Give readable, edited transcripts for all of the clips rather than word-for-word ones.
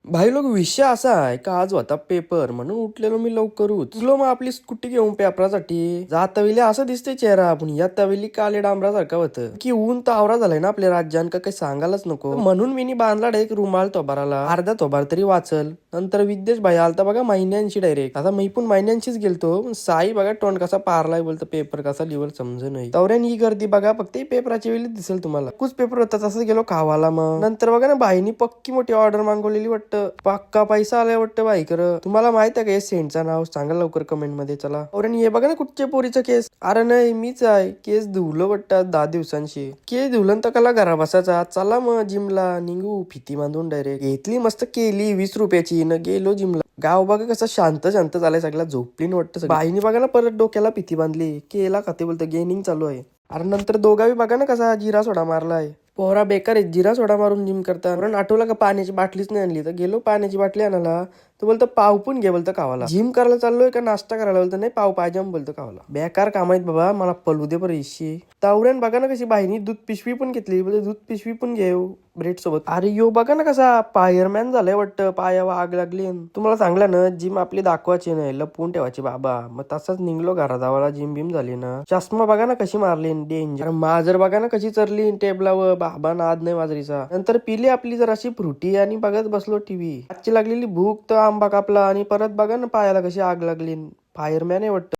भाई लोक विषय असा आहे का आज होता पेपर म्हणून उठलेलो मी लवकर उठलो मग आपली स्कूटी घेऊन पेपरासाठी जाता वेळी असं दिसते चेहरा आपण या वेळी काले डांबरासारखा होतं की ऊन तर आवरा झालाय ना आपल्या राज्यान का काही सांगायलाच नको म्हणून मी बांधला डायरेक्ट रुमाल तोबाराला अर्धा तोबार तरी वाचल. नंतर विद्येश भाई आलता बघा महिन्यांशी डायरेक्ट आता मी पण महिन्यांशीच गेलतो साई बघा तोंड कसा पारलाय बोलतो पेपर कसा लिवल समज नाही तवऱ्यान ही गर्दी बघा फक्त पेपराच्या वेळी दिसेल तुम्हाला कुछ पेपर होता तसंच गेलो खावाला मग नंतर बघा ना बाईनी पक्की मोठी ऑर्डर मागवलेली वाटतं पक्का पैसा आलाय वाटतं बाई खरं. तुम्हाला माहित आहे का सेंटचं नाव सांगा लवकर कमेंट मध्ये चला. और हे बघा ना कुठच्या पोरीचा केस अरे नाही मीच आहे केस धुवलं वाटतं 10 दिवसांशी केस धुवलं तर कला घरा बसायचा चला मग जिमला निघू फिती बांधून डायरेक्ट घेतली मस्त केली 20 रुपयाची न गेलो जिमला. गाव बघा कसं शांत शांत झालंय सगळ्या झोपली वाटतं बाईनी बघा ना परत डोक्याला फिती बांधली केला खाते बोलतं गेनिंग चालू आहे. अरे नंतर दोघावी बघा ना कसा जिरा सोडा मारलाय पोहरा बेकार आहे जिरा सोडा मारून जिम करता कारण आठवला का पाण्याची बाटलीच नाही आणली तर गेलो पाण्याची बाटली आणायला तो बोलतो पाव पण घे बोलतो खावाला जिम करायला चाललोय का नाश्ता करायला बोलतो नाही पाव पाहिजे बोलतो खावाला बेकार काम आहेत बाबा मला पलू दे बरं इशी. तावऱ्यान बघा ना कशी बाईनी दूध पिशवी पण घेतली बोलतो दूध पिशवी पण घेऊ ब्रेड सोबत. अरे यो बघा ना कसा फायरमॅन झालाय वाटतं पायावर आग लागली. तुम्हाला सांगलं ना जिम आपली दाखवायची नाही लपवून ठेवायची बाबा मग तसंच निघलो घरा जावाला जिम बिम झाली ना. चष्मा बघा ना कशी मारली डेंजर माजर बघा ना कशी चरली टेबलावर बाबा नाद नाही माजरीचा. नंतर पिली आपली जर अशी फ्रुटी आणि बघत बसलो टीव्ही आजची लागलेली भूक तर आंबा कापला आणि परत बघा ना पायाला कशी आग लागली फायरमॅन आहे वाटतं.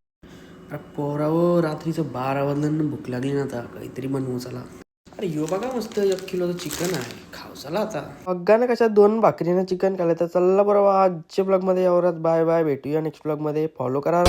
पोरावं रात्रीचं 12 वाजल्यानं भूक लागली ना आता काहीतरी बनवू चला. अरे यो बघा मस्त 1 किलोचं चिकन आहे खाऊ चला आता. बघा ना कशा 2 भाकरीनं चिकन खाल्लं तर चला बरोबर आजच्या ब्लॉग मध्ये एवढंच बाय बाय भेटूया नेक्स्ट ब्लॉग मध्ये फॉलो करा.